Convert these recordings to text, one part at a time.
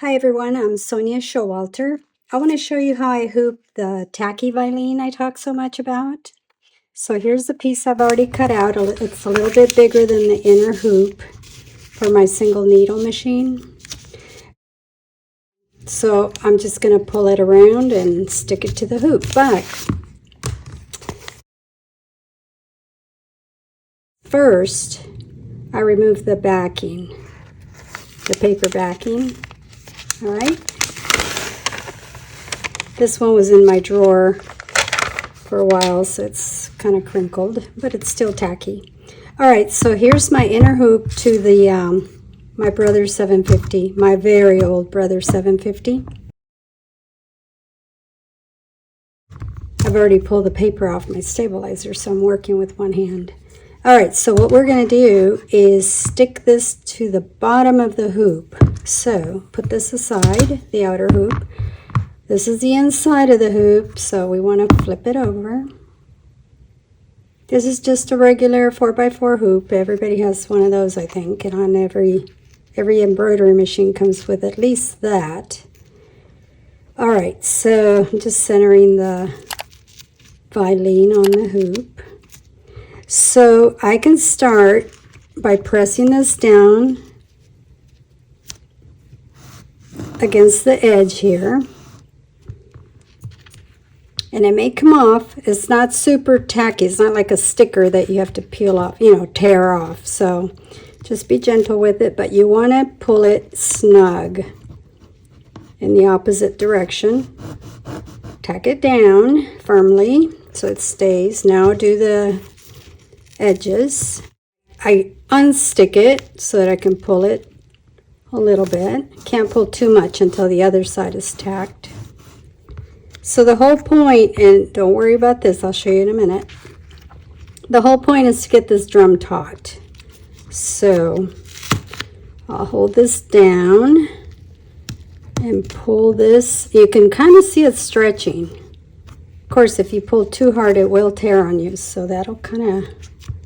Hi everyone, I'm Sonia Showalter. I want to show you how I hoop the tacky Vilene I talk so much about. So here's the piece I've already cut out. It's a little bit bigger than the inner hoop for my single needle machine. So I'm just going to pull it around and stick it to the hoop. But first, I remove the backing, the paper backing. All right. This one was in my drawer for a while, so it's kind of crinkled, but it's still tacky. All right, so here's my inner hoop to the my Brother 750, my very old Brother 750. I've already pulled the paper off my stabilizer, so I'm working with one hand. All right, so what we're going to do is stick this to the bottom of the hoop. So put this aside, the outer hoop. This is the inside of the hoop, so we want to flip it over. This is just a regular 4x4 hoop. Everybody has one of those, I think, and on every embroidery machine comes with at least that. All right, so I'm just centering the Vilene on the hoop. So I can start by pressing this down against the edge here. And it may come off. It's not super tacky. It's not like a sticker that you have to peel off, tear off. So just be gentle with it, but you want to pull it snug in the opposite direction. Tack it down firmly so it stays. Now do the edges. I unstick it so that I can pull it a little bit. Can't pull too much until the other side is tacked. So the whole point, and don't worry about this, I'll show you in a minute. The whole point is to get this drum taut. So I'll hold this down and pull this. You can kind of see it stretching. Of course, if you pull too hard, it will tear on you. So that'll kind of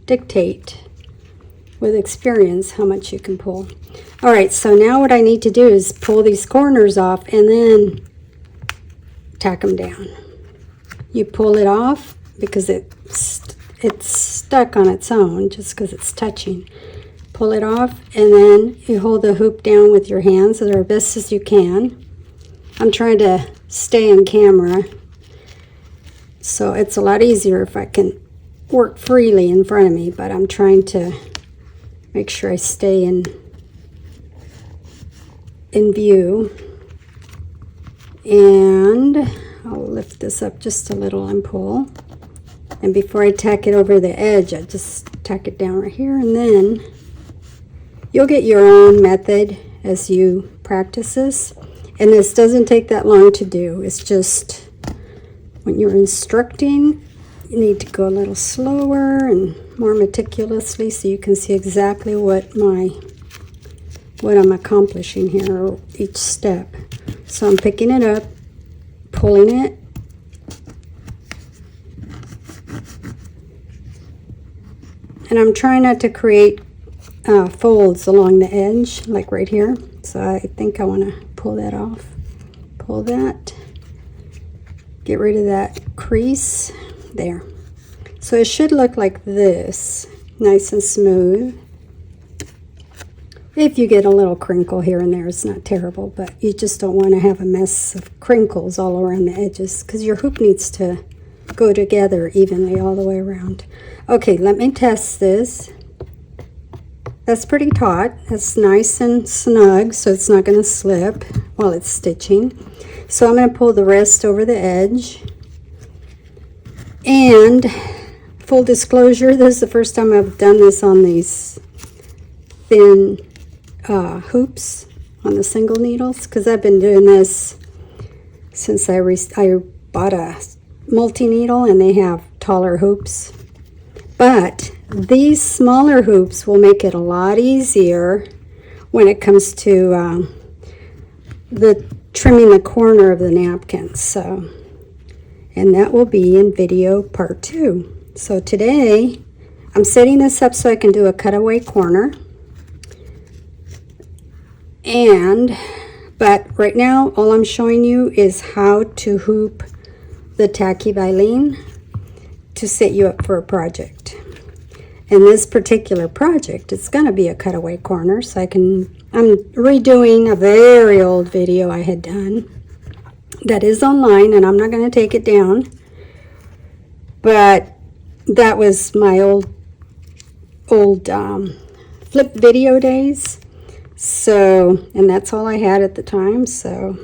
dictate with experience how much you can pull. All right, so now what I need to do is pull these corners off and then tack them down. You pull it off because it's stuck on its own just because it's touching. Pull it off and then you hold the hoop down with your hands as best as you can. I'm trying to stay in camera, so it's a lot easier if I can work freely in front of me, but I'm trying to make sure I stay in view. And I'll lift this up just a little and pull. And before I tack it over the edge, I just tack it down right here, and then you'll get your own method as you practice this. And this doesn't take that long to do. It's just when you're instructing, you need to go a little slower and more meticulously so you can see exactly what I'm accomplishing here each step. So I'm picking it up, pulling it, and I'm trying not to create folds along the edge, like right here. So I think I want to pull that off. Pull that, get rid of that crease there. So it should look like this, nice and smooth. If you get a little crinkle here and there, it's not terrible, but you just don't want to have a mess of crinkles all around the edges because your hoop needs to go together evenly all the way around. Okay, let me test this. That's pretty taut. That's nice and snug, so it's not going to slip while it's stitching. So I'm going to pull the rest over the edge. And full disclosure, this is the first time I've done this on these thin hoops on the single needles, because I've been doing this since I bought a multi-needle, and they have taller hoops. But these smaller hoops will make it a lot easier when it comes to trimming the corner of the napkins. So, and that will be in video part 2. So today I'm setting this up so I can do a cutaway corner and But right now, all I'm showing you is how to hoop the tacky Vilene to set you up for a project. In this particular project, it's going to be a cutaway corner, so I'm redoing a very old video I had done that is online, and I'm not going to take it down. But that was my old flip video days. So, and that's all I had at the time, so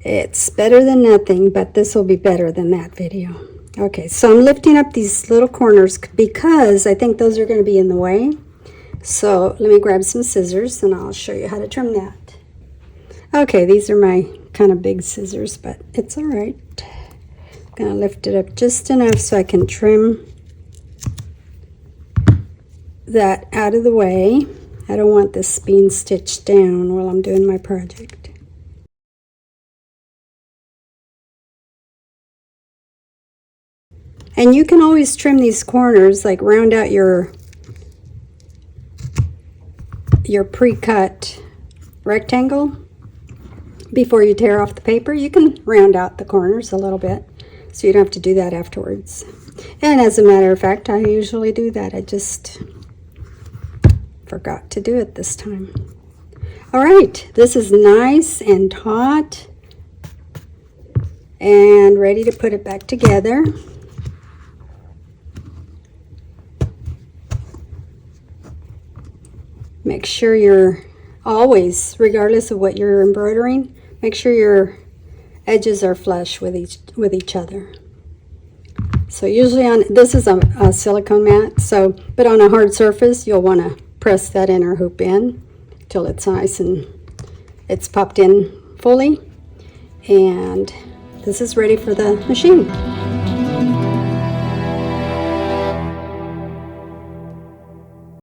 it's better than nothing, but this will be better than that video. Okay, so I'm lifting up these little corners because I think those are going to be in the way. So let me grab some scissors and I'll show you how to trim that. Okay, these are my kind of big scissors, but it's all right. I'm going to lift it up just enough so I can trim that out of the way. I don't want this being stitched down while I'm doing my project. And you can always trim these corners, like round out your pre-cut rectangle before you tear off the paper. You can round out the corners a little bit, so you don't have to do that afterwards. And as a matter of fact, I usually do that. I just forgot to do it this time. All right, this is nice and taut and ready to put it back together. Make sure you're always, regardless of what you're embroidering, make sure your edges are flush with each other. So usually on, this is a silicone mat, so, but on a hard surface, you'll want to press that inner hoop in till it's nice and it's popped in fully. And this is ready for the machine.